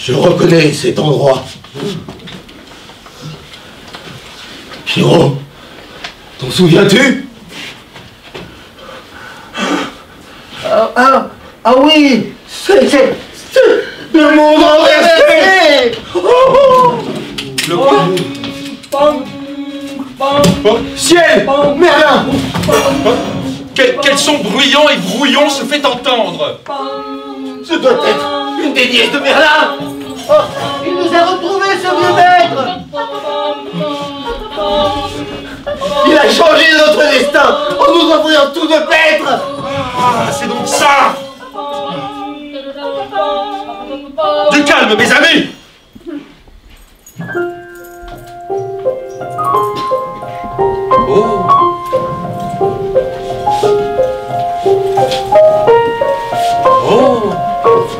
Je reconnais cet endroit. Pierrot, t'en souviens-tu? Ah oui, c'est le monde renversé. Le quoi? Oh, ciel, Merlin. Quel son bruyant et brouillon se fait entendre? Ce doit être une des nièces de Merlin. Oh, il nous a retrouvés, ce vieux maître. Il a changé notre destin en nous envoyant tous de paître. Ah, c'est donc ça! Du calme, mes amis! Oh! Oh!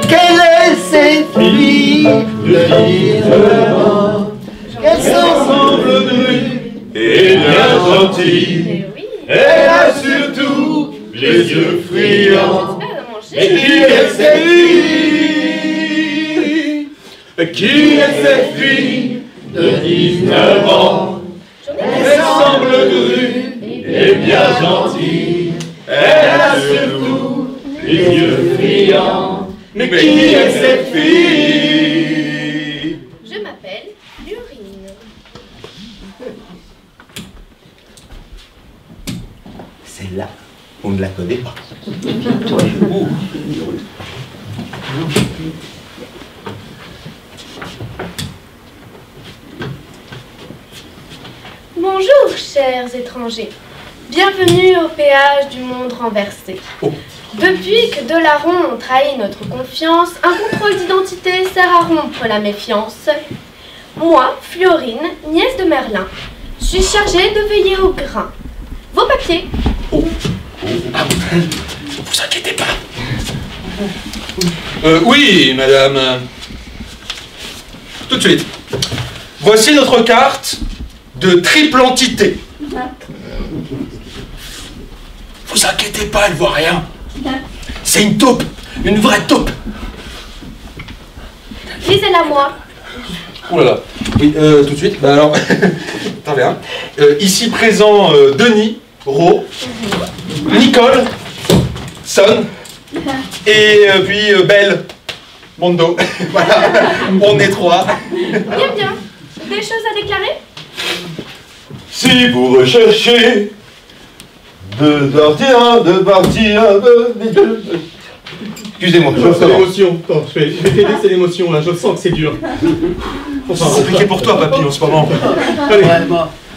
Quelle est cette fille différente? Qu'elle semble nue Et bien gentille. Elle a surtout les yeux friands. Mais qui est cette fille? Qui est cette fille de 19 ans? Elle semble nue et bien gentille. Elle a surtout les yeux friands. Mais qui est cette fille? Je m'appelle Florine. Celle-là, on ne la connaît pas. Bonjour, chers étrangers. Bienvenue au péage du monde renversé. Depuis que Delaron trahit notre confiance, un contrôle d'identité sert à rompre la méfiance. Moi, Florine, nièce de Merlin, suis chargée de veiller au grain. Vos papiers. Ah, vous inquiétez pas. Oui, madame. Tout de suite. Voici notre carte de triple entité. Vous inquiétez pas, elle voit rien. C'est une taupe, une vraie taupe. Lisez-la moi. Oh là là. Oui, tout de suite. Bah alors, attendez, hein. Ici présent Denis, Ro, Nicole, Son, et puis Belle, Mondo. Voilà, on est trois. Bien, bien. Des choses à déclarer? Si vous recherchez de partir, excusez-moi, je C'est l'émotion. Attends, je vais t'aider, c'est l'émotion là, je sens que c'est dur. C'est compliqué pour toi, papy, en ce moment. Allez.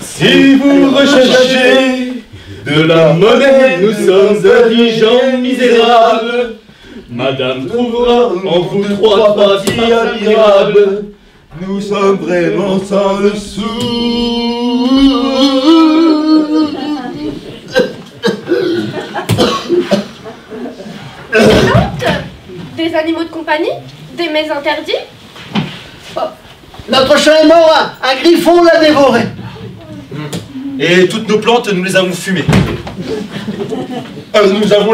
Si vous recherchez De la monnaie, nous sommes indigents, misérables. Madame trouvera en vous trois parties admirables. nous sommes vraiment sans le sou. Des animaux de compagnie? Des mets interdits? Notre chat est mort, un griffon l'a dévoré. Et toutes nos plantes, nous les avons fumées. Nous les avons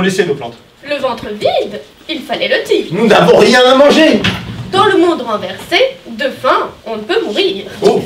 laissées nos plantes. Le ventre vide, il fallait le dire. Nous n'avons rien à manger. Dans le monde renversé, de faim, on ne peut mourir. Oh.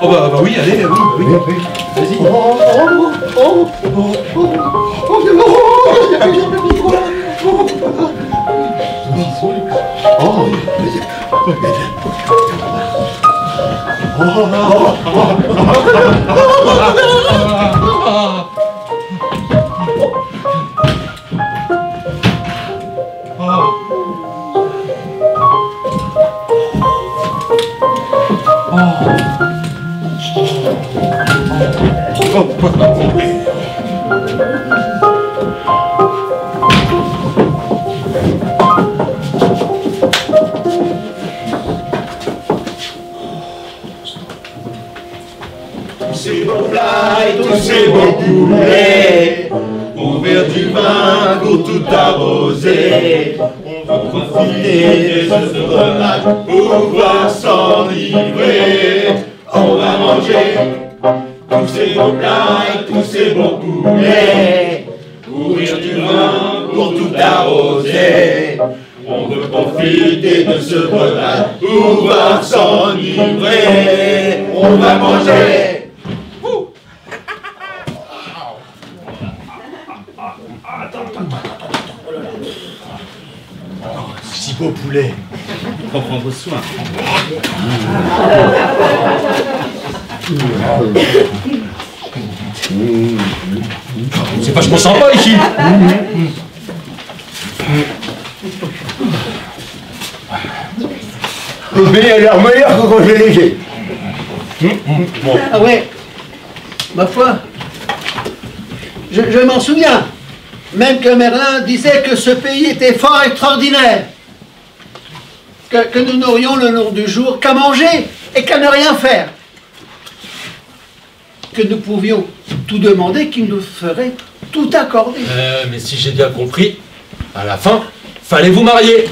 Oh bah oui, allez, oui. Vas-y. Ces beaux plats et tous ces beaux poulets, on verre du vin pour tout arroser. On veut profiter de ce fromage pour pouvoir s'enivrer. On va manger tous ces beaux plats et tous ces beaux poulets, ouvrir du vin pour tout arroser. On veut profiter de ce breuvage pour pouvoir s'enivrer. On va manger. Si beau poulet, faut prendre soin. C'est vachement sympa ici. Mais elle a l'air meilleure que quand je l'ai léger. Ah ouais, ma foi, je m'en souviens. Même que Merlin disait que ce pays était fort extraordinaire. Que nous n'aurions le long du jour qu'à manger et qu'à ne rien faire. Que nous pouvions tout demander, qu'il nous ferait tout accorder. Mais si j'ai bien compris, à la fin, fallait vous marier.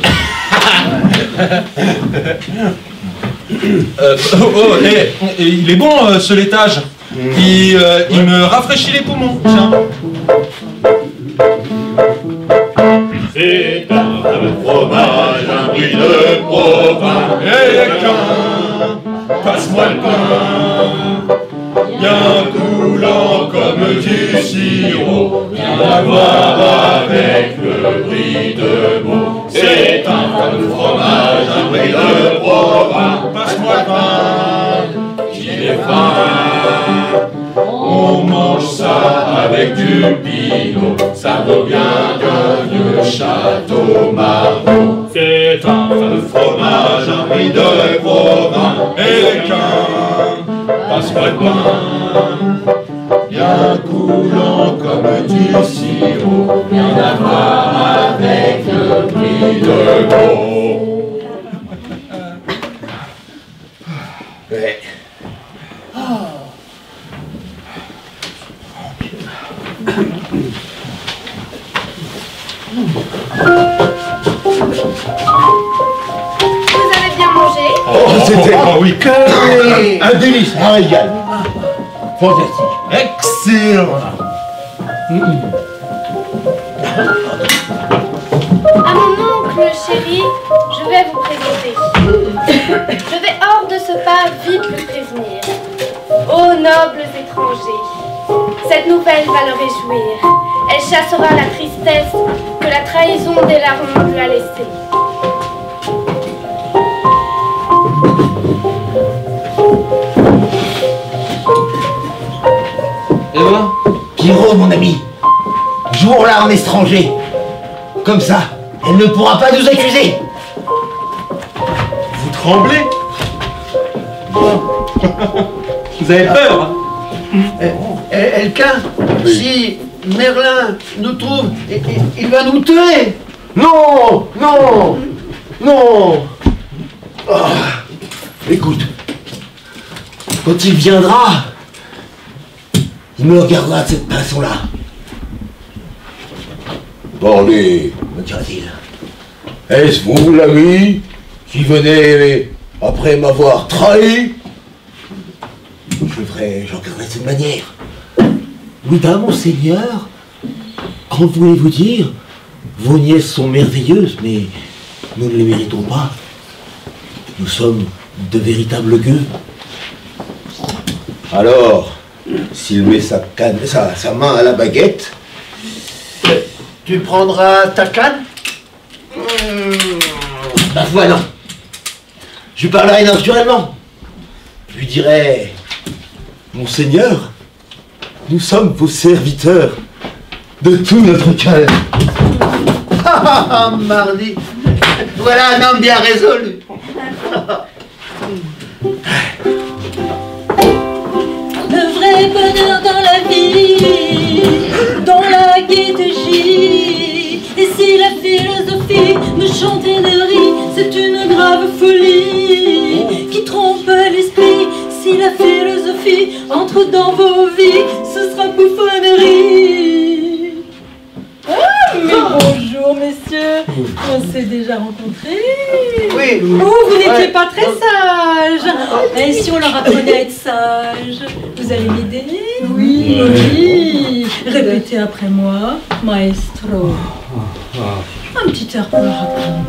Il est bon ce laitage. Il me rafraîchit les poumons. Tiens. C'est un fameux fromage, un brie de province. Et le pain, Passe-moi le pain, bien coulant comme du sirop, rien à voir avec le brie de Meaux. C'est un fameux fromage, un brie de province. Passe-moi le pain, qu'il est fin. On mange ça avec du pinot, ça vaut bien que vieux château Marmont. C'est un fameux fromage, un brie de province. Et qu'un passe-moi le pain, bien coulant comme du sirop, rien à voir avec le brie de Meaux. Vous avez bien mangé? C'était oui. un délice, un régal. Fantastique. Excellent. À mon oncle chéri, je vais vous présenter. Je vais hors de ce pas vite le prévenir. Ô nobles étrangers, cette nouvelle va le réjouir. Elle chassera la tristesse que la trahison des larrons lui a laissée. Et voilà. Pierrot, mon ami, jouons-la en étranger. Comme ça, elle ne pourra pas nous accuser. Vous tremblez. Vous avez peur, hein? Elquin, si Merlin nous trouve, il va nous tuer. Non, non, non. Ah, écoute, quand il viendra, il me regardera de cette façon-là. Parlez, Me dira-t-il. est-ce vous l'ami qui venez après m'avoir trahi? Je regarderai de cette manière. Oui, monseigneur, qu'en voulez-vous dire? Vos nièces sont merveilleuses, mais nous ne les méritons pas. Nous sommes de véritables gueux. Alors, s'il met sa main à la baguette... Tu prendras ta canne? Ma foi, non. Je lui parlerai naturellement. Je lui dirai... Monseigneur, nous sommes vos serviteurs de tout notre cœur. Ah, mardi. Voilà un homme bien résolu. Le vrai bonheur dans la vie, dans la gaieté, et si la philosophie ne chante et ne rit, c'est une grave folie qui trompe l'esprit. Si la philosophie entre dans vos vies, ce sera bouffonnerie. Ah, mais bonjour messieurs, on s'est déjà rencontrés. Oui. Oh, vous n'étiez pas très sage. Et si on leur apprenait à être sage, vous allez m'aider? Oui, oui. Répétez après moi, maestro. Un petit air pour leur apprendre.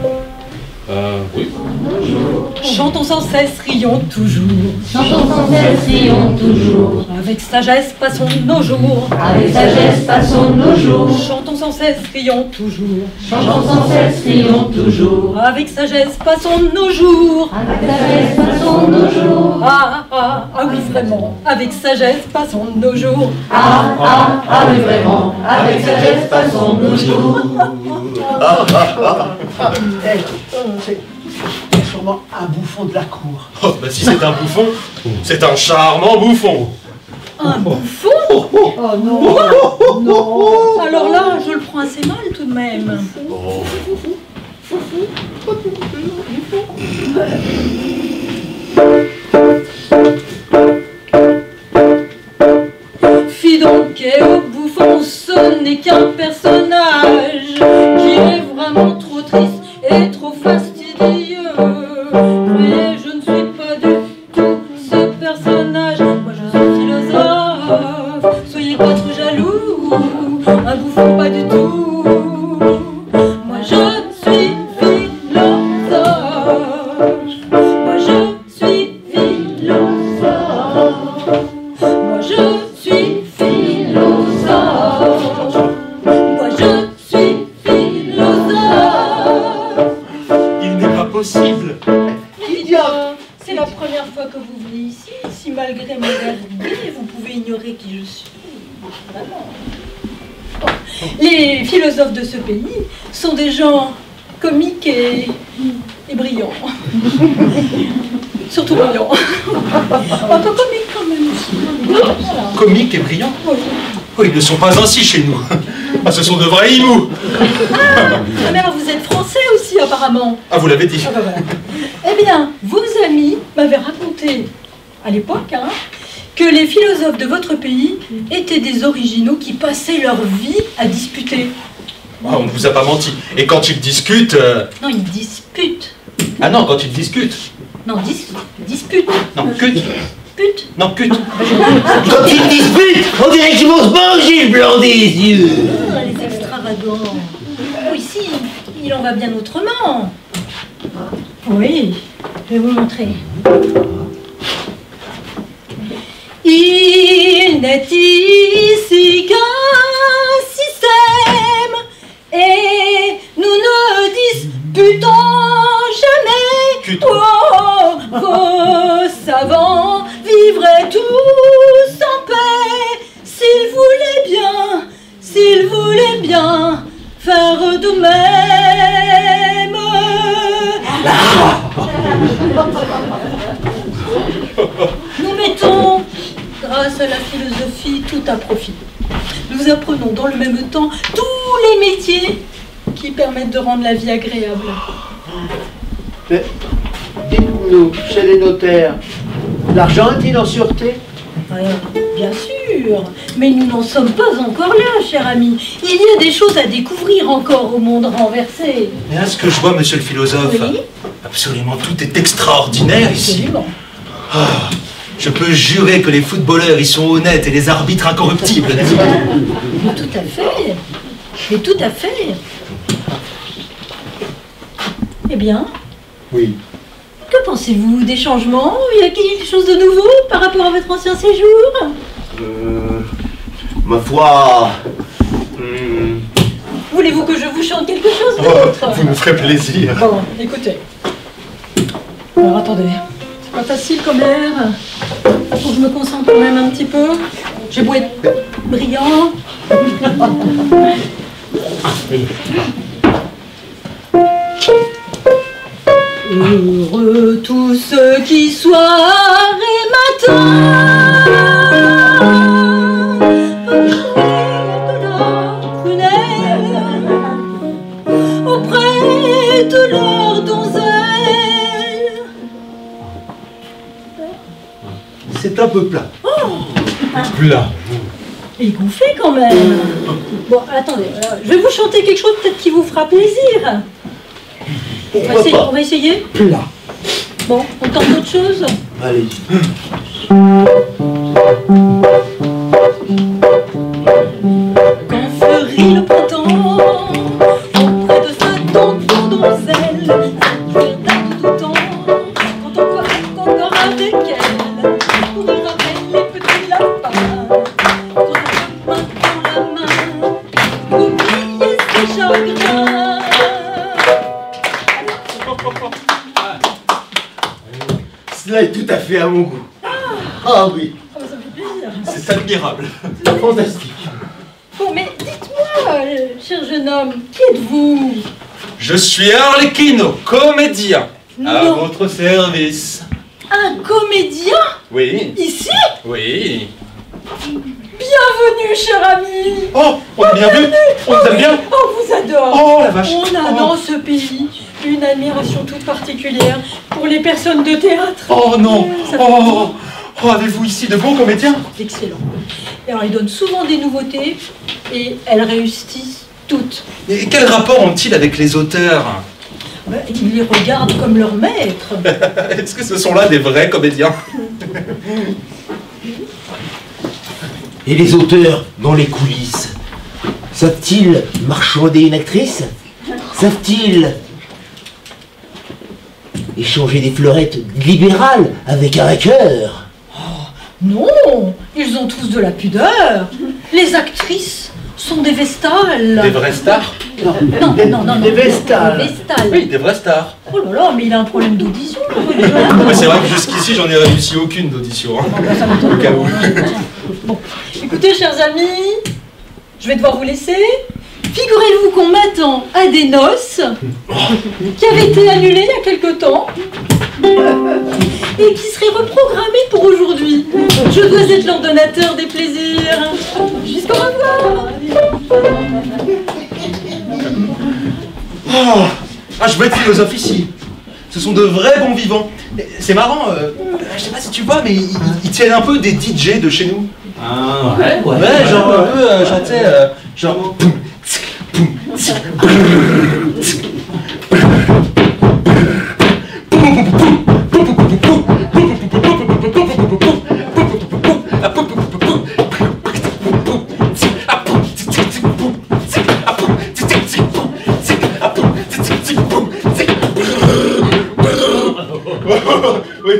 Oui. Chantons sans cesse, rions toujours. Chantons sans cesse, rions toujours. Avec sagesse, passons nos jours. Avec sagesse, passons nos jours. Chantons sans cesse, rions toujours. Chantons sans cesse, rions toujours. Avec sagesse, passons nos jours. Avec sagesse, passons nos jours. Ah, ah, ah oui, vraiment. Avec sagesse, passons nos jours. Ah, ah, ah oui, vraiment. Avec sagesse, passons nos jours. C'est sûrement un bouffon de la cour. Oh, bah si c'est un bouffon, c'est un charmant bouffon. Un bouffon? Oh non. Non. Alors là, je le prends assez mal tout de même. Fis donc et au bouffon, ce n'est qu'un personnage qui est vraiment trop triste et trop fastidieux. Mais je ne suis pas du tout ce personnage. Moi je suis philosophe, soyez pas trop jaloux. Un bouffon pas du tout. Moi je suis philosophe. Moi je suis philosophe. Moi je suis philosophe. Moi je suis philosophe. Il n'est pas possible. Idiot, c'est la première fois que vous venez ici. Si malgré mon air gai, vous pouvez ignorer qui je suis. Vraiment. Bon. Les philosophes de ce pays sont des gens comiques et brillants. Surtout brillants. Un peu comiques quand même aussi. Voilà. Comique et brillant. Oui. Oh, ils ne sont pas ainsi chez nous. Ah, ce sont de vrais hiboux. Ah, mais alors vous êtes français aussi apparemment. Ah, vous l'avez dit. Ah, bah, voilà. Eh bien, vos amis m'avaient raconté, à l'époque, hein, que les philosophes de votre pays étaient des originaux qui passaient leur vie à disputer. Ah, on ne vous a pas menti. Et quand ils discutent... Non, ils disputent. Ah non, quand ils discutent. Non, disputent. Non, cut. Pute. Non, cut. Quand ils disputent, on dirait qu'ils vont se manger le blanc des yeux. Ah, les extravagants. Oh, ici, il en va bien autrement. Oui, je vais vous montrer. Il n'est ici qu'un système et nous ne disputons jamais. Oh, vos savants vivraient tous en paix s'ils voulaient bien faire de même. Nous mettons, grâce à la philosophie, tout à profit. Nous apprenons dans le même temps tous les métiers qui permettent de rendre la vie agréable. Mais dites-nous, chez les notaires, l'argent est-il en sûreté? Bien sûr, mais nous n'en sommes pas encore là, cher ami. Il y a des choses à découvrir encore au monde renversé. Mais à ce que je vois, monsieur le philosophe, Oui. absolument tout est extraordinaire ici. Absolument. Ah, je peux jurer que les footballeurs y sont honnêtes et les arbitres incorruptibles, n'est-ce pas? Mais tout à fait. Mais tout à fait. Eh bien, Oui. Que pensez-vous des changements? Y a quelque chose de nouveau par rapport à votre ancien séjour? Ma foi... Voulez-vous que je vous chante quelque chose peut-être? Vous me ferez plaisir. Bon, écoutez. Alors attendez, c'est pas facile comme air. Faut que je me concentre quand même un petit peu. J'ai beau être brillant. Heureux tous ceux qui soir et matin de leur prunelle auprès de leur donzelle. C'est un peu plat. Plat. Il est gonflé quand même. Bon, attendez, je vais vous chanter quelque chose peut-être qui vous fera plaisir. On va essayer. Plat. Bon, on tente autre chose. Allez. Quand fleurit le printemps, auprès de sa tante donzelle, ça date de tout temps, quand on voit encore avec elle, courir avec les petits lapins, quand on peut main dans la main, oublier ses chagrins. Cela est tout à fait à mon goût. Ah oui. Oh, ça me fait plaisir. C'est admirable. Fantastique. Bon, mais dites-moi, cher jeune homme, qui êtes-vous? Je suis Arlecchino, comédien. À Non. votre service. Un comédien? Oui. Ici? Oui. Bienvenue, cher ami. Oh, on est bien vu. On vous aime bien. Oh, on vous adore. Oh, la vache. On a Oh. dans ce pays une admiration toute particulière pour les personnes de théâtre. Oh non. Ça fait Oh, oh, avez-vous ici de bons comédiens? excellent. Et alors, ils donnent souvent des nouveautés et elles réussissent toutes. Et quel rapport ont-ils avec les auteurs? Ben, ils les regardent comme leur maître. Est-ce que ce sont là des vrais comédiens? Et les auteurs dans les coulisses, savent-ils marchander une actrice? Savent-ils échanger des fleurettes libérales avec un hacker? Non, ils ont tous de la pudeur. Les actrices sont des vestales. Des vrais stars? Non. Des vestales. Des vestales. Oui, des vrais stars. Oh là là, mais il a un problème d'audition. Mais c'est vrai que jusqu'ici, j'en ai réussi aucune d'audition. Hein. Au cas où. Bon, écoutez, chers amis, je vais devoir vous laisser. Figurez-vous qu'on m'attend à des noces qui avaient été annulées il y a quelque temps et qui seraient reprogrammées pour aujourd'hui. Je dois être l'ordonnateur des plaisirs. Jusqu'au revoir. Oh. Ah, je veux être philosophe ici. Ce sont de vrais bons vivants. C'est marrant, je sais pas si tu vois, mais ils tiennent un peu des DJ de chez nous. Ah, ouais. Ouais, genre un peu, genre, tu sais, genre... Oui,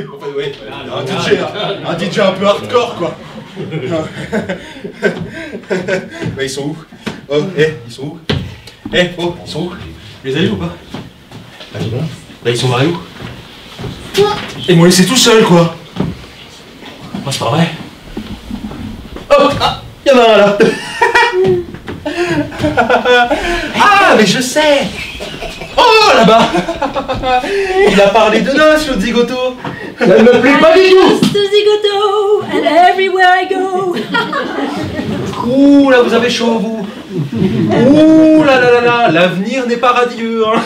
un DJ un peu hardcore, quoi. Bah, ils sont où? Oh, ils sont où? Oh, ils sont où? Vous les avez vus ou pas? Bah, dis donc. Là, ils sont barrés où? Ils m'ont laissé tout seul, quoi. Moi, c'est pas vrai. Oh, ah, y en a un là. Ah, mais je sais. Oh, là-bas. Il a parlé de noces, l'autre zigoto. Ça ne me plaît pas du tout. Just a zigoto, and everywhere I go. Ouh, là, vous avez chaud, vous. Ouh là là là là, l'avenir n'est pas radieux, hein.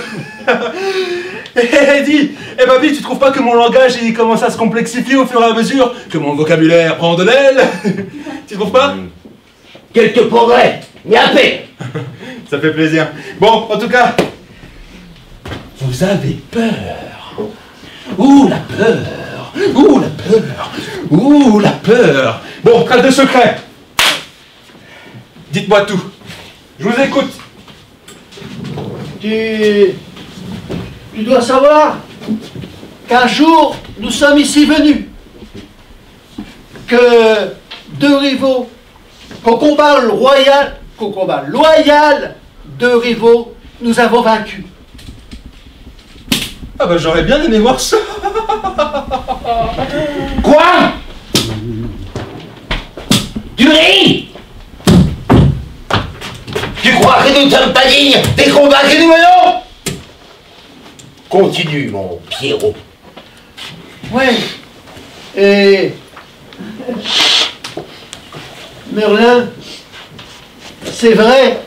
Dis, papy, tu trouves pas que mon langage il commence à se complexifier au fur et à mesure que mon vocabulaire prend de l'aile? Tu trouves pas? Quelques progrès, mais à peine. Ça fait plaisir. Bon, en tout cas, vous avez peur. Ouh la peur. Ouh la peur. Ouh la peur. Bon, trêve de secret. Dites-moi tout. Je vous écoute. Tu dois savoir qu'un jour nous sommes ici venus, que deux rivaux, qu'au combat loyal, deux rivaux, nous avons vaincu. Ah bah j'aurais bien aimé voir ça. Quoi? Tu ris? Tu crois que nous ne sommes pas dignes des combats que nous menons? Continue, mon Pierrot. Ouais. Et Merlin, c'est vrai,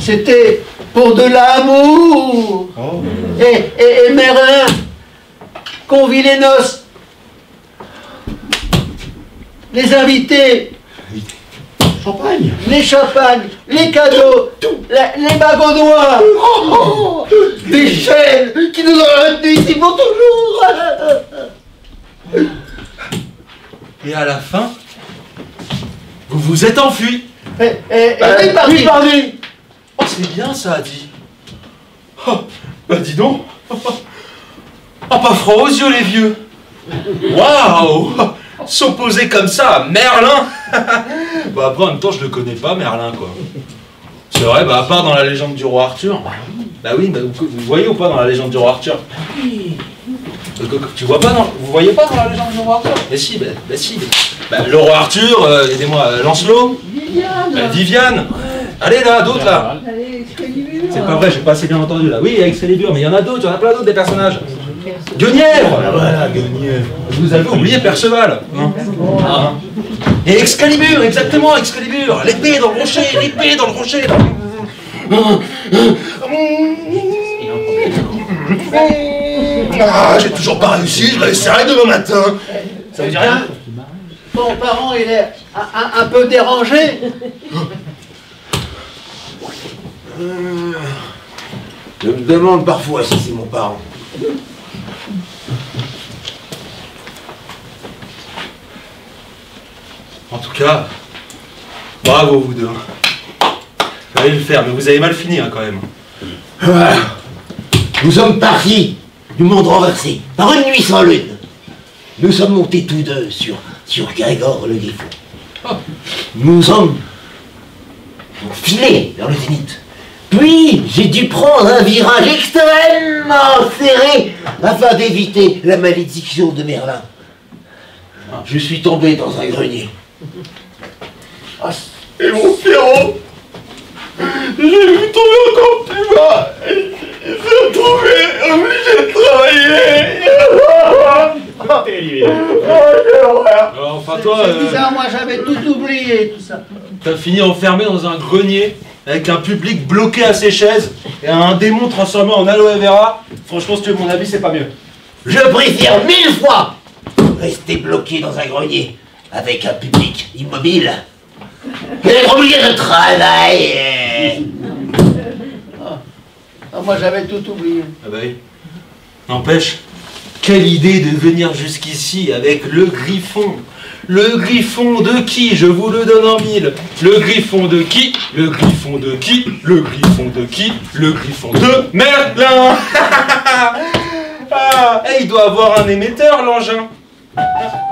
c'était pour de l'amour. Oh. Et Merlin convie les noces, les invités, Champagne. les champagnes, les cadeaux, les bagues noirs, Des chaînes qui nous ont retenus ici pour toujours. Et à la fin, vous vous êtes enfuis. Et oui, pardi. Oh, c'est bien ça, dit. Oh, bah dis donc. Oh, pas froid aux yeux, les vieux. Waouh! S'opposer comme ça à Merlin. Bah après, en même temps, je le connais pas, Merlin, quoi. C'est vrai, bah à part dans la légende du roi Arthur. Bah oui, bah, vous voyez ou pas dans la légende du roi Arthur? Tu vois pas dans... Vous voyez pas dans la légende du roi Arthur? Mais si, bah si. Bah, le roi Arthur, aidez-moi, Lancelot. Viviane. Allez là, d'autres là. C'est pas vrai, j'ai pas assez bien entendu là. Oui, Excalibur, mais il y en a d'autres, il y en a plein d'autres des personnages. Guenièvre. Voilà, Guenièvre. Vous avez oublié Perceval. Hein. Ah. Et Excalibur, exactement, Excalibur. L'épée dans le rocher, l'épée dans le rocher. Ah, j'ai toujours pas réussi, je réussirai demain matin. Ça vous dit rien? Ton parent, il est un peu dérangé. Je me demande parfois si c'est mon parent. En tout cas, bravo vous deux. Vous allez le faire, mais vous avez mal fini hein, quand même. Voilà. Nous sommes partis du monde renversé, par une nuit sans lune. Nous sommes montés tous deux sur Grégor le Griffon. Nous sommes filés vers le zénith. Puis, j'ai dû prendre un virage extrêmement serré afin d'éviter la malédiction de Merlin. Je suis tombé dans un grenier. Et mon Pierrot, j'ai vu tomber encore plus bas. Et je me suis retrouvé obligé de travailler. Alors, enfin toi, C'est bizarre, moi j'avais tout oublié, tout ça. t'as fini enfermé dans un grenier avec un public bloqué à ses chaises et un démon transformé en aloe vera. Franchement, si tu veux mon avis, c'est pas mieux. Je préfère 1000 fois rester bloqué dans un grenier avec un public immobile que d'être obligé de travailler. Moi j'avais tout oublié. Ah bah oui. N'empêche, quelle idée de venir jusqu'ici avec le griffon. Le griffon de qui? Je vous le donne en mille. Le griffon de qui? Le griffon de qui? Le griffon de qui? Le griffon de Merlin. Ah, et il doit avoir un émetteur, l'engin.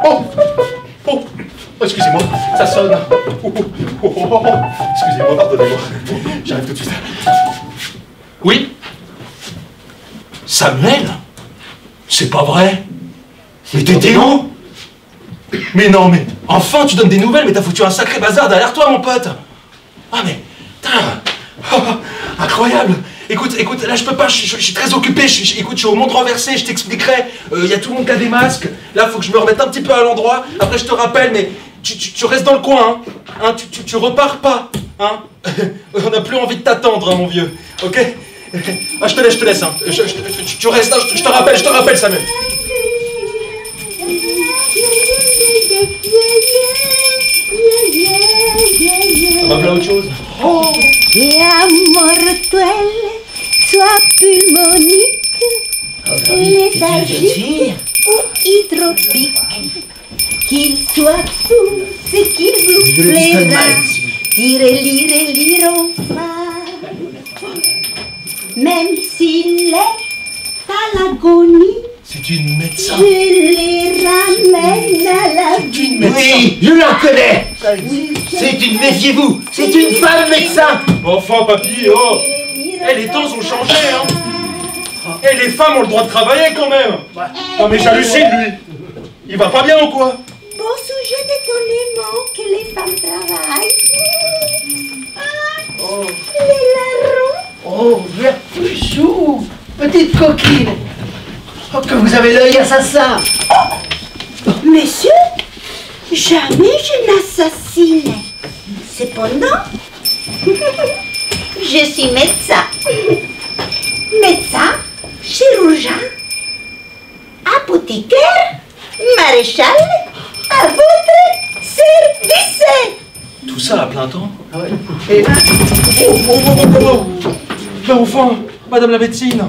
Oh, oh, excusez-moi, ça sonne. Excusez-moi, pardonnez-moi. J'arrive tout de suite. Oui? Samuel? C'est pas vrai? Mais t'étais où? Mais non, mais enfin tu donnes des nouvelles, mais t'as foutu un sacré bazar derrière toi, mon pote. Ah mais, putain, incroyable. Écoute, là je peux pas, je suis très occupé, écoute, je suis au monde renversé, je t'expliquerai. Y a tout le monde qui a des masques. Là, faut que je me remette un petit peu à l'endroit. Après, je te rappelle, mais tu restes dans le coin, hein. Tu repars pas, hein. On n'a plus envie de t'attendre, hein, mon vieux. Ok? Ah, je te laisse, hein. Tu restes, hein, je te rappelle, Samuel. Ça va plein autre chose. Oh. Et à mortuel, soit pulmonique, léthargique ou hydropique, qu'il soit tout ce qu'il vous plaira, tirez, lire au phare. Même s'il est à l'agonie, C'est une médecin. Je les ramène à la vie. Oui, je la connais. C'est une, méfiez-vous, c'est une femme médecin. Enfin, papy, oh. Les temps ont changé, hein. Et les femmes ont le droit de travailler quand même. Non mais j'hallucine, lui. Il va pas bien ou quoi? Bon sujet d'étonnement que les femmes travaillent. Oh. Les larrons. Oh, Vertuchou, petite coquine. Oh, que vous avez l'œil assassin. Monsieur, jamais je n'assassine. Cependant, je suis médecin. Médecin, chirurgien, apothicaire, maréchal, à votre service. Tout ça à plein temps? Ah ouais. Et... Mais enfin, madame la médecine,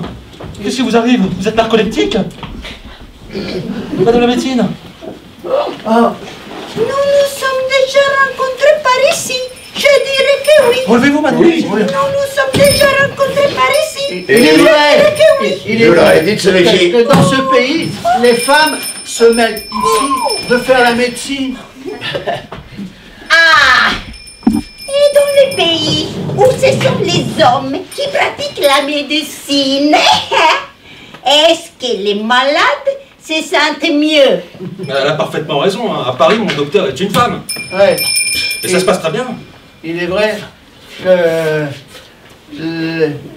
qu'est-ce qui vous arrive? Vous êtes narcoleptique? Madame la médecine? Ah. Nous nous sommes déjà rencontrés par ici. Je dirais que oui. Relevez-vous, madame. Oui. Nous nous sommes déjà rencontrés par ici. Il est vrai. Que oui. Il est vrai que dans ce pays, les femmes se mettent ici de faire la médecine. Ah! Et dans les pays où ce sont les hommes qui pratiquent la médecine, est-ce que les malades se sentent mieux? Elle a parfaitement raison, hein. À Paris, mon docteur est une femme. Ouais. Et ça se passe très bien. Il est vrai que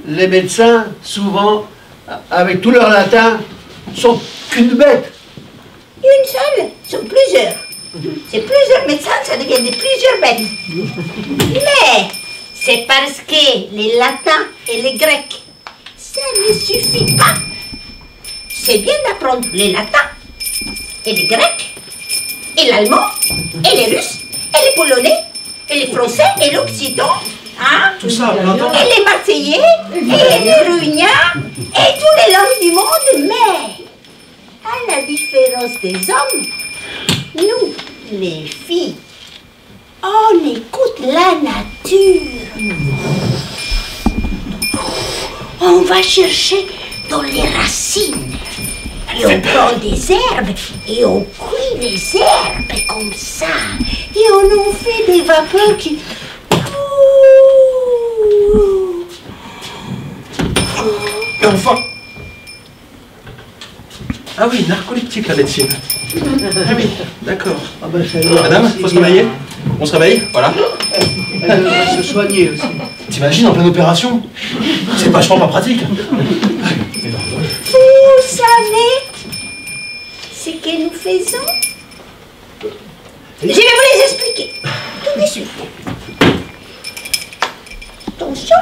les médecins, souvent, avec tout leur latin, sont qu'une bête. Une seule, sont plusieurs. C'est plusieurs médecins, ça devient de plusieurs bêtes. Mais c'est parce que les latins et les grecs, ça ne suffit pas. C'est bien d'apprendre les latins et les grecs et l'allemand et les russes et les polonais et les français et l'occitan. Hein? Tout ça à plein temps. Et les marseillais et les rugnards et toutes les langues du monde. Mais à la différence des hommes, nous, les filles, on écoute la nature. On va chercher dans les racines. Et on prend des herbes et on cuit les herbes comme ça. Et on en fait des vapeurs qui... Et enfin... Ah oui, narcoleptique la médecine. Ah oui, d'accord. Ah ben, Madame, faut se réveiller. On se réveille, voilà. Elle devrait se soigner aussi. T'imagines en pleine opération? C'est vachement pas pratique. Vous savez ce que nous faisons? Je vais vous les expliquer tout de suite. Attention.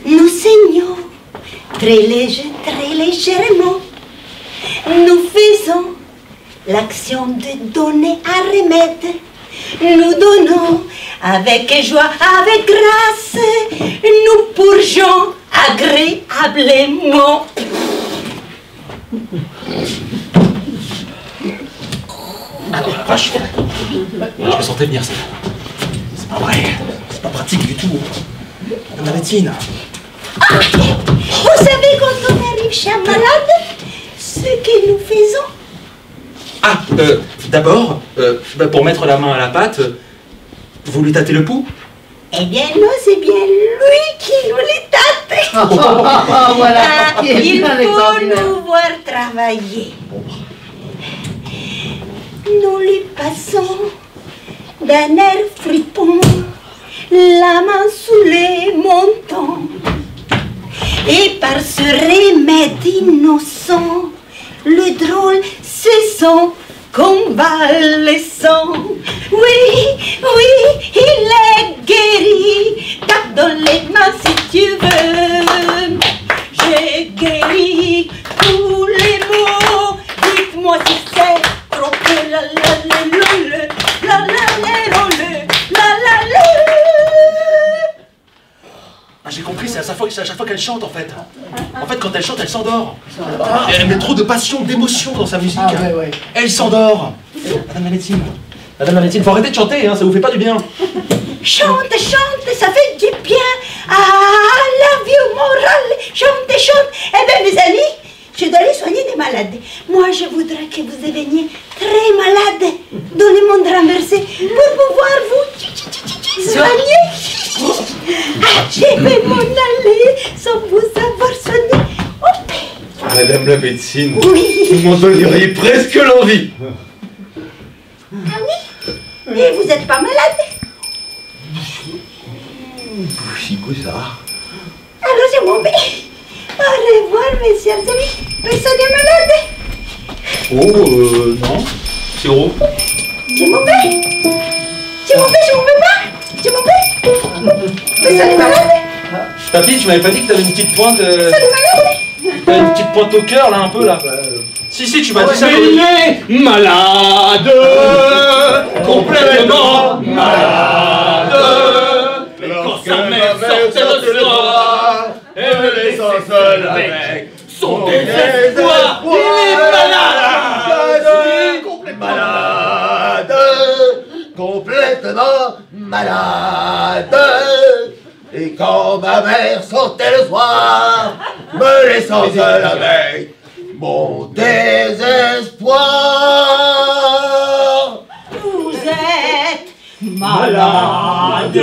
Nous saignons très légèrement. Nous faisons l'action de donner un remède. Nous donnons avec joie, avec grâce. Nous purgeons agréablement. Ah non, la vache. Je me sentais venir ça. C'est pas vrai. C'est pas pratique du tout. Madame la médecine. Ah, vous savez quand on arrive chez un malade, ce que nous faisons? Ah, d'abord, pour mettre la main à la pâte, vous lui tâtez le pouls? Eh bien non, c'est bien lui qui nous les tâte. Voilà. Ah, il faut nous voir travailler. Nous lui passons d'un air fripon la main sous les montants. Et par ce remède innocent, le drôle se sent convalescent. Oui, oui, il est guéri. Tape dans les mains si tu veux. J'ai guéri tous les maux. Dites-moi si c'est trop que la la la la la la la la la la. Ah, j'ai compris, c'est à chaque fois qu'elle chante en fait. En fait, quand elle chante, elle s'endort. Elle met trop de passion, d'émotion dans sa musique. Ouais. Elle s'endort. Madame la médecine. Madame la médecine, faut arrêter de chanter, hein, ça vous fait pas du bien. Chante, ça fait du bien à la vie morale. Chante. Eh bien, mes amis, je dois aller soigner des malades. Moi, je voudrais que vous deveniez très malade dans le monde renversé pour pouvoir vous soigner. Je vais m'en aller sans vous avoir soigné. Madame la médecine, Oui. vous m'en donneriez presque l'envie. Ah oui? Mais vous n'êtes pas malade? Si que ça. Alors je m'en vais. Au revoir, mes chers amis. Personne n'est malade? Oh, non. Zéro. Je m'en vais. Je m'en vais pas. Je m'en vais. Personne n'est malade? Papy, tu m'avais pas dit que t'avais une petite pointe... Personne n'est malade? T'avais une petite pointe au cœur, là, un peu, là. Si, tu m'as dit ça. Il est malade, complètement malade. Quand sa mère sortait le soir, elle le laissait seul avec son désespoir. Il est malade, complètement malade. Et quand ma mère sortait le soir, me laissant seul avec mon désespoir. Vous êtes malade.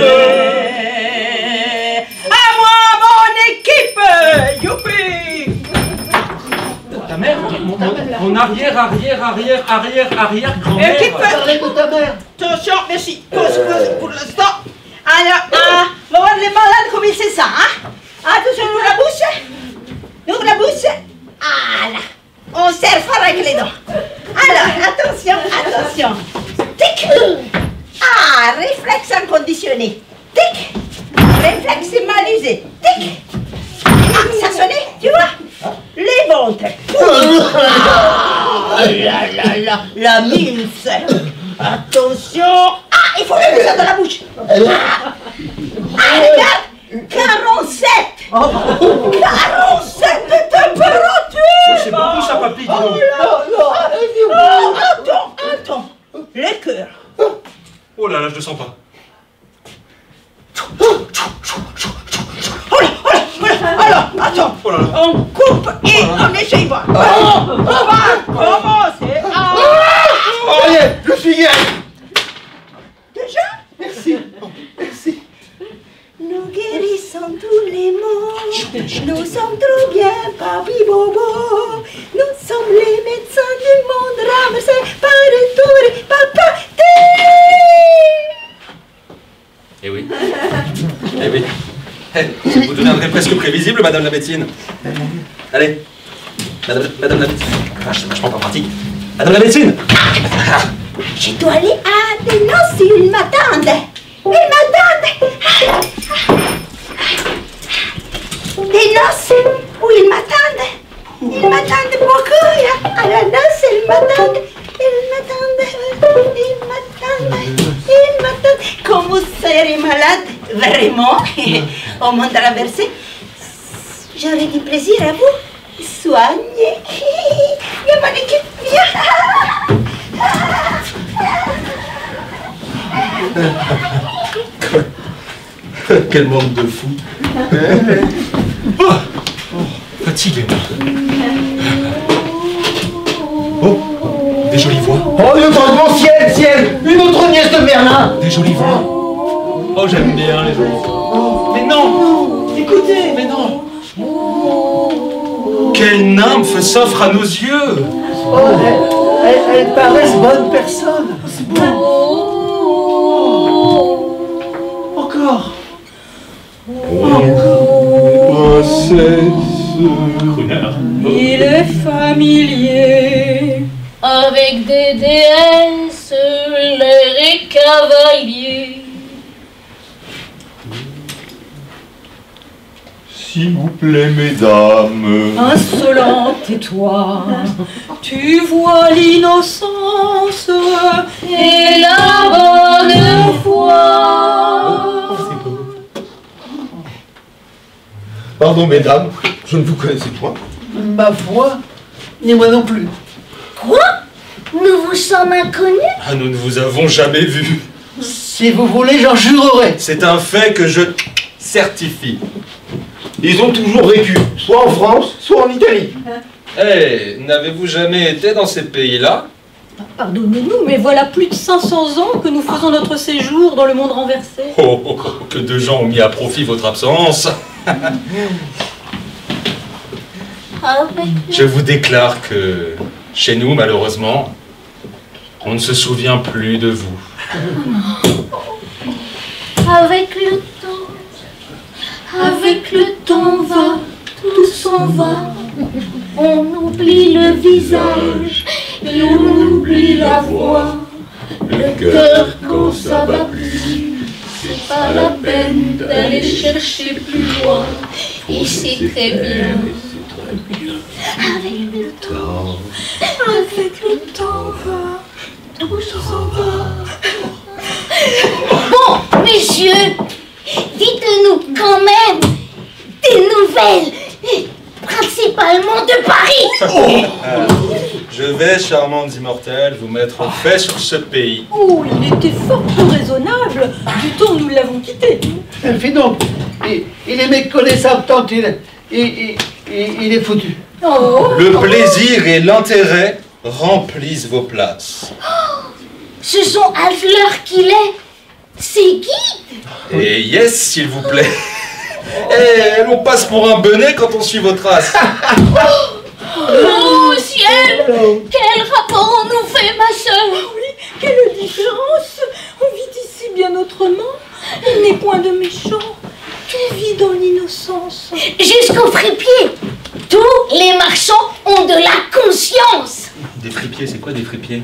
À moi, mon équipe. Youpi. Ta mère, mon arrière-grand-mère. Équipe. Parlez de ta mère. Attention, merci. Pause pour l'instant. Alors, on va voir les malades comme c'est ça, hein? Attention, ouvre la bouche. Ouvre la bouche. Voilà. On serre fort avec les dents. Alors, attention. Tic. Ah, réflexe inconditionné. Tic. Réflexe mal usé. Tic. Ah, ça sonnait, tu vois? Les ventres. La mince. Attention. Ah, il faut mettre ça dans la bouche. Ah, regarde. 47. 47 de température. C'est beaucoup ça, papy, dis donc. Attends. Le cœur. Oh là là, je le sens pas. Alors, attends. Oh là là. On coupe et on essaye voir. On va commencer à... Allez, je suis guéri. Déjà? Merci. Nous guérissons tous les maux. Nous sommes trop bien, papi bobo. Nous sommes les médecins du monde ramassés par retour et papa. Eh oui. Vous deviendrez presque prévisible, madame la médecine. Allez. Madame la médecine. Ah, c'est vachement pas pratique. Madame la médecine. Je dois aller à des noces, ils m'attendent. Des noces où ils m'attendent. Ils m'attendent beaucoup. À la noce, ils m'attendent. Quand vous serez malade, vraiment, au monde renversé, j'aurai du plaisir à vous soigner. Viens, mon équipe, viens. Quel monde de fou. Fatigué. Oh, des jolies voix. Oh, le grand ciel. Une autre nièce de Merlin. Des jolies voix. Oh, j'aime bien les jolies voix. Mais non. Écoutez. Mais non. Quelle nymphe s'offre à nos yeux. Oh, elles paraissent bonnes personnes. C'est bon. Encore. Il est familier. Avec des déesses, l'air est cavalier. S'il vous plaît, mesdames. Insolent, tais-toi. Tu vois l'innocence Et la bonne foi. Pardon, mesdames, je ne vous connaissais point. Ma foi, ni moi non plus. Quoi? Nous vous sommes inconnus? Ah, nous ne vous avons jamais vu. Si vous voulez, j'en jurerai. C'est un fait que je certifie. Ils ont toujours vécu, soit en France, soit en Italie. Eh, n'avez-vous jamais été dans ces pays-là? Pardonnez-nous, mais voilà plus de 500 ans que nous faisons notre séjour dans le monde renversé. Oh, oh, oh, que de gens ont mis à profit votre absence. Je vous déclare que chez nous, malheureusement, on ne se souvient plus de vous. Avec le temps va, tout s'en va. On oublie le visage et on oublie la voix. Le cœur quand ça va plus, c'est pas la peine d'aller chercher plus loin. Et c'est très bien. Avec le temps va, tout s'en va. Bon, messieurs, dites-nous quand même des nouvelles, principalement de Paris. Je vais, charmantes immortelles, vous mettre au fait sur ce pays. Oh, il était fort peu raisonnable, du temps où nous l'avons quitté. Fais donc, il est méconnaissable tant il est foutu. Oh. Le plaisir et l'intérêt remplissent vos places. Ce sont à l'heure qu'il est, ces guides. Et yes, s'il vous plaît. Eh, on passe pour un benet quand on suit vos traces. Oh ciel, quel rapport on nous fait, ma sœur. Oui, quelle différence. On vit ici bien autrement. Il n'est point de méchant. Tout vit dans l'innocence. Jusqu'aux fripiers, tous les marchands ont de la conscience. Des fripiers, c'est quoi des fripiers?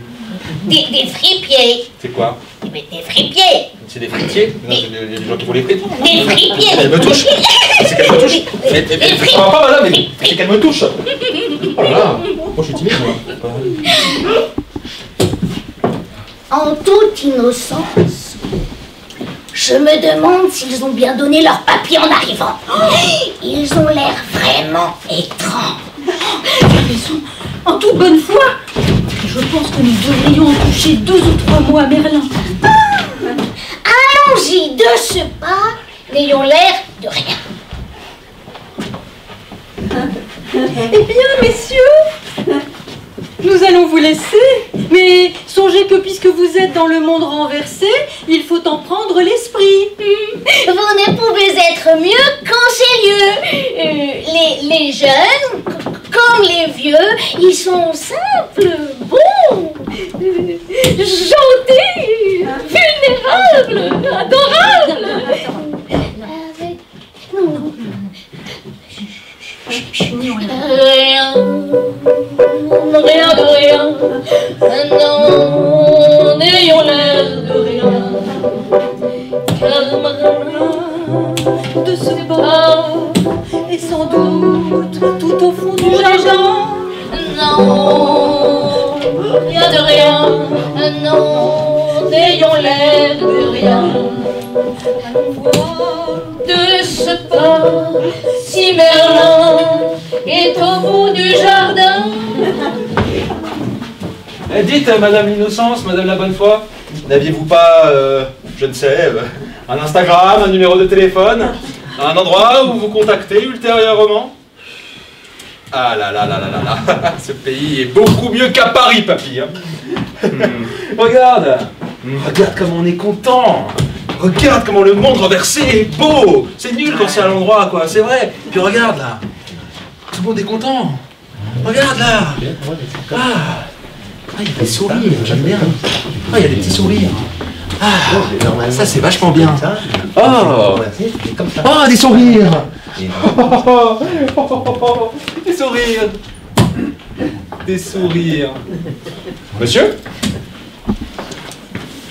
Des fripiers. C'est quoi? Mais des fripiers. C'est des fritiers? Non, c'est des gens qui font les frites. Des fripiers. Elle me touche. C'est qu'elle me touche. Mais je comprends pas, madame, mais c'est qu'elle me touche. Oh là là, moi je suis timide, moi. En toute innocence, je me demande s'ils ont bien donné leur papier en arrivant. Ils ont l'air vraiment étranges. Tu as raison, en toute bonne foi. Je pense que nous devrions en toucher 2 ou 3 mots à Merlin. Allons-y de ce pas, n'ayons l'air de rien. Eh bien, messieurs, nous allons vous laisser, mais songez que puisque vous êtes dans le monde renversé, il faut en prendre l'esprit. Vous ne pouvez être mieux qu'en ces lieux. Les jeunes, comme les vieux, ils sont simples, bons, gentils, vulnérables, adorables. Avec nous. Rien de rien. Non, n'ayons l'air de rien. Car de ce pas, et sans doute tout au fond du jardin. non, rien de rien. Non, n'ayons l'air de rien. De ce pas, si Merlin est au bout du jardin. Dites, Madame l'Innocence, Madame la Bonne Foi, n'aviez-vous pas, je ne sais, un Instagram, un numéro de téléphone, un endroit où vous contactez ultérieurement? Ah là là là là là là, ce pays est beaucoup mieux qu'à Paris, papy. Hein. Regarde, regarde comme on est content. Regarde comment le monde renversé est beau. C'est nul quand c'est à l'endroit, quoi, c'est vrai. Puis regarde là, tout le monde est content. Regarde là. Ah, il y a des sourires, j'aime bien. Ah, il y a des petits sourires. Ah, ça c'est vachement bien. Oh, oh, des sourires. Des sourires. Des sourires. Monsieur?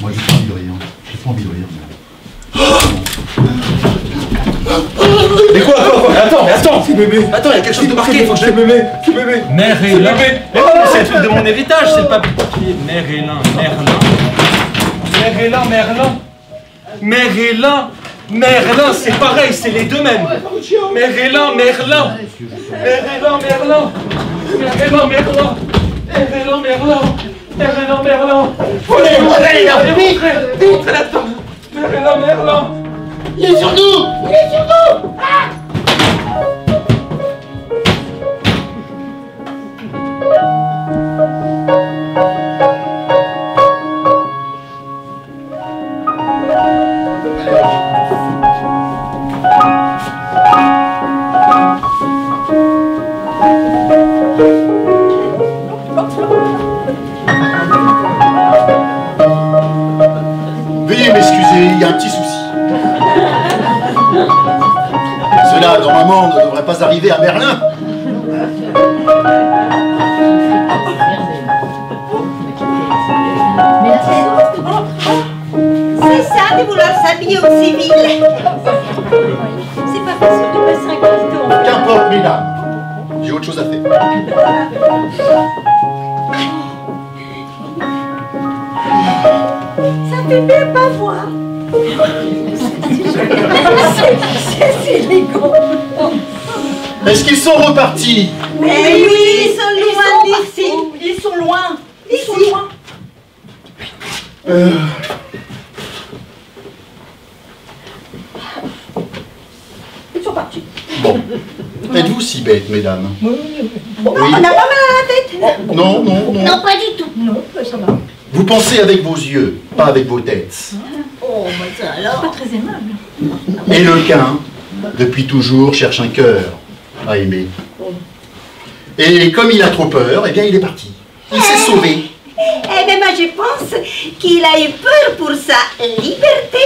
Moi j'ai pas envie de rire. J'ai pas envie de rire. Mais quoi? Attends, c'est bébé. Attends, il y a quelque chose de marqué, il faut que je le bébé. C'est bébé. Mère et Lin. C'est le truc de mon héritage, c'est le papier. Mère et Lin, Merlin. Mère et Lin, Merlin. Mère et Lin, Merlin, c'est pareil, c'est les deux mêmes. Merlin, Merlin. Merlin, Merlin. Merlin, Merlin. Merlin, Merlin. Merlin, Merlin. Vite là-dedans. Merlin, Merlin. Il est sur nous. Il est sur nous. Ah! Veuillez m'excuser, il y a un petit souci. Cela, normalement, ne devrait pas arriver à Berlin. C'est ça de vouloir s'habiller au civil. C'est pas facile de passer un quart. Qu'importe, mesdames. J'ai autre chose à faire. Ça fait bien pas voir. C'est élégant. Est-ce qu'ils sont repartis? Mais oui, ils sont loin d'ici. Ils sont loin. Ils sont loin. Ils sont partis. Bon. Êtes-vous si bêtes, mesdames? On n'a pas mal à la tête. Non, non, non. Non, pas du tout. Non, ça va. Vous pensez avec vos yeux, pas avec vos têtes. Oh, bah ça alors. Pas très aimable. Et le quin, depuis toujours, cherche un cœur à aimer. Et comme il a trop peur, eh bien il est parti. Il s'est sauvé. Eh bien, moi, je pense qu'il a eu peur pour sa liberté.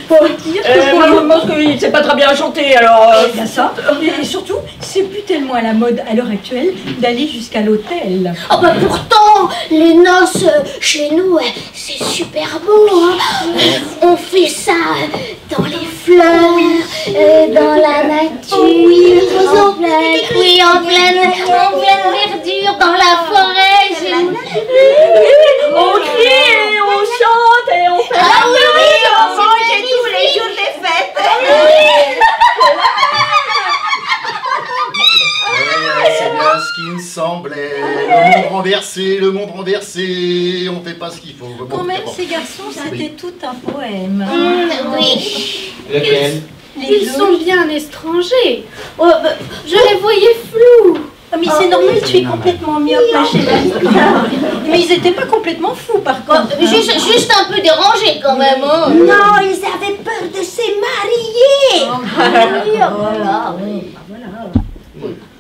Faut dire que moi je pense qu'il ne sait pas très bien chanter, alors... bien ça. Et surtout, c'est plus tellement à la mode à l'heure actuelle d'aller jusqu'à l'hôtel. Oh bah pourtant, les noces chez nous, c'est super beau. Hein. On fait ça dans les fleurs, dans la nature, en pleine verdure, dans la forêt. On crie, et on chante et on fait Ah oui, on mange tous les jours des fêtes. C'est bien ce qui me semblait. Le monde renversé, on fait pas ce qu'il faut. Bon, Quand même, bon. ces garçons, c'était tout un poème. Oui. Lequel? Ils sont bien étrangers. Oh, bah, je les voyais flous. Ah, mais c'est normal, tu es complètement myope, ma chérie. Mais ils n'étaient pas complètement fous, par contre. Juste un peu dérangé quand même. Hein. Non, ils avaient peur de se marier. Voilà, oui.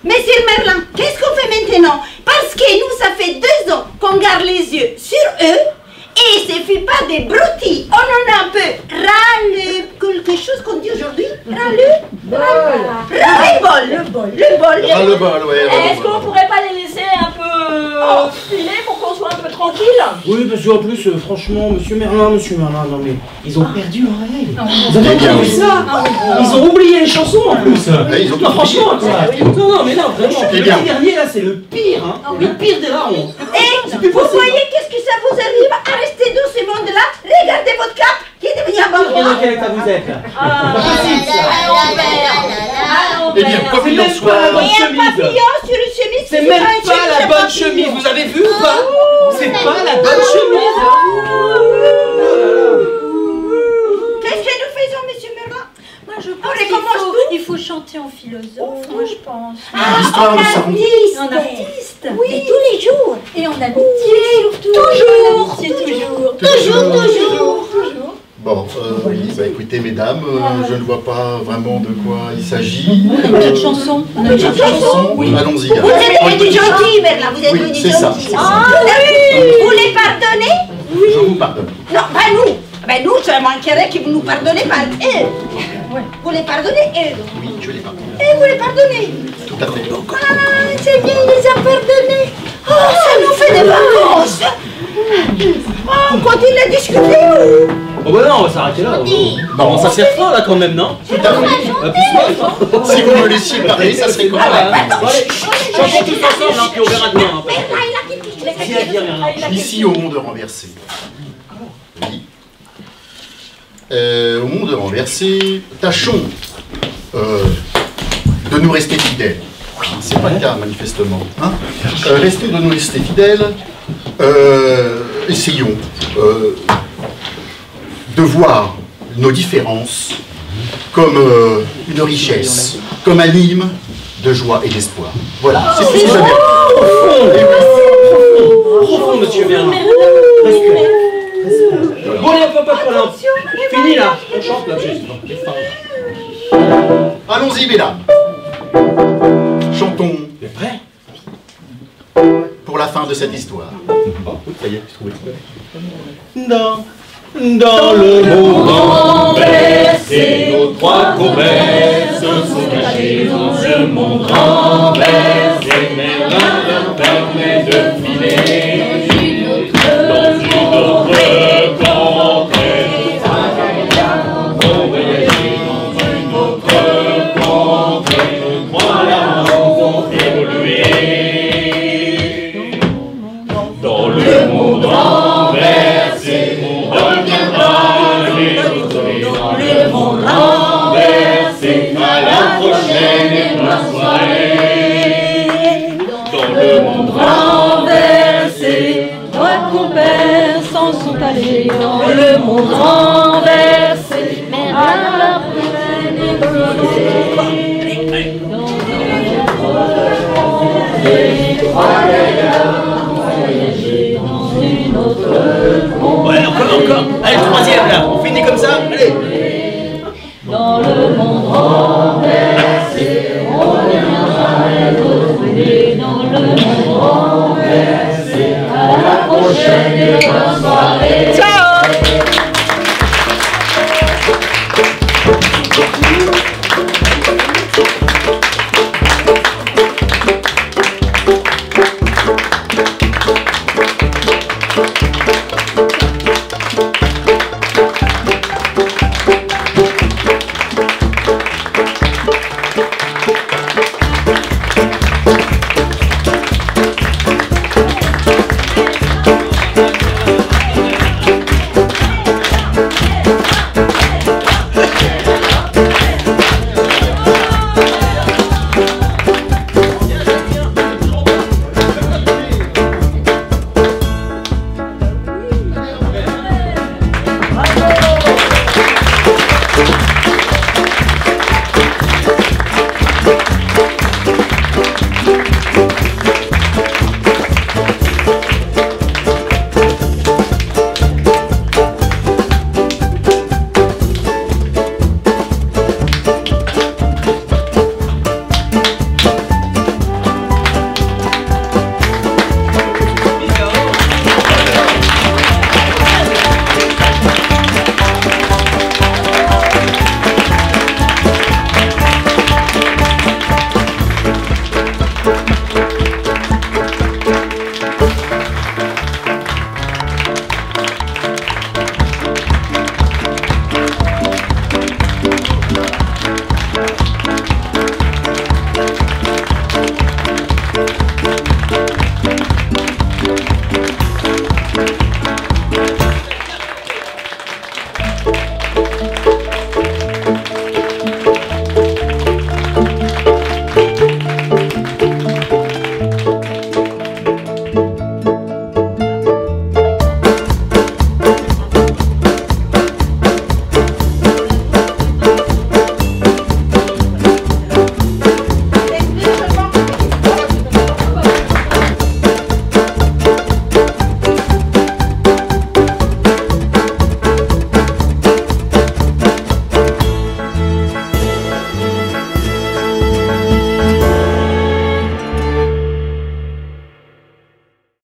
Monsieur Merlin, qu'est-ce qu'on fait maintenant? Parce que nous, ça fait 2 ans qu'on garde les yeux sur eux et il ne suffit pas des broutilles. On en a un peu ras-le... quelque chose qu'on dit aujourd'hui? Ras-le bol. Le bol, ouais. Est-ce qu'on pourrait pas les laisser un peu filer pour qu'on soit un peu tranquille? Oui, parce qu'en plus, franchement, Monsieur Merlin, non mais, ils ont perdu leur règle. Vous Eh avez bien, entendu oui. ça? Ils ont oublié les chansons en plus. Ils ont Non, franchement, quoi. Non, mais là, vraiment, Eh le bien. petit dernier, là, c'est le pire, hein. Le pire des larrons. Et C'est plus vous possible. voyez qu'est-ce que ça vous arrive à rester dans ce monde-là? Regardez votre cap qui est devenu un Et dans bon. quel état vous êtes, là? Ah, C'est pas possible, ça. Eh bien, quoi C'est qu'il en même soit. pas la bonne Et un chemise. papillon sur une chemise. C'est même pas la bonne chemise, vous avez vu ou pas? C'est pas la bonne chemise. Qu'est-ce que nous faisons, monsieur Merlin? moi je pense On les qu'il commence faut, tous. il faut chanter en philosophe, moi je pense. L'histoire de sa En artiste. Oui, tous les jours. Et en amitié. Toujours. Bon, oui, bah écoutez, mesdames, je ne vois pas vraiment de quoi il s'agit. Une petite chanson. Une petite chanson. Allons-y. Vous êtes venu gentil, Merlin, vous êtes Oui, venu c'est ça. gentil. Ah oui. Vous les pardonnez? Je vous pardonne. Non, pas nous. Ben nous, ça manquerait que vous nous pardonnez pas eux. Vous les pardonnez eux. Oui, je les pardonne. Et vous les pardonnez. Tout à fait. Ah, c'est bien, il les a pardonnés. Oh, ça nous fait des vacances. Oh, on continue à discuter ou... Oh bah non, on va s'arrêter là. Bon, ça sert fort là quand même, non? Tout à fait. Si vous me laissiez parler, ça serait quoi? Allez, chantons tous ensemble, hein, puis on verra demain. Hein, Ici au monde renversé. Oui. au monde renversé, tâchons de nous rester fidèles. C'est pas le cas, manifestement. Hein, restons de nous rester fidèles. Essayons de voir nos différences comme une richesse, comme un hymne de joie et d'espoir. Voilà, c'est tout ce que j'avais. Profond, monsieur Merlin. Respect. Bon, allez, papa, fini là. On chante là, Allons-y, mesdames. Chantons. T'es prêt? Pour la fin de cette histoire. Oh, ça y est, je trouvais. Dans le monde renversé, nos trois compères se sont cachés dans ce monde renversé. Merlin leur permet de filer dans une autre contrée. On voyager dans une autre contrée. Nos trois langues vont évoluer. Dans le monde renversé, on reviendra dans le monde renversé. À la prochaine et bonne soirée. Dans le monde renversé, trois compères s'en sont allés dans le monde renversé. Mais à la prochaine et bonne soirée. Dans une autre. Ouais, encore. Allez, le troisième là, on finit comme ça. Allez. Dans le monde renversé, on reviendra être retrouvés. Dans le monde renversé, à la prochaine et bonne soirée. Ciao.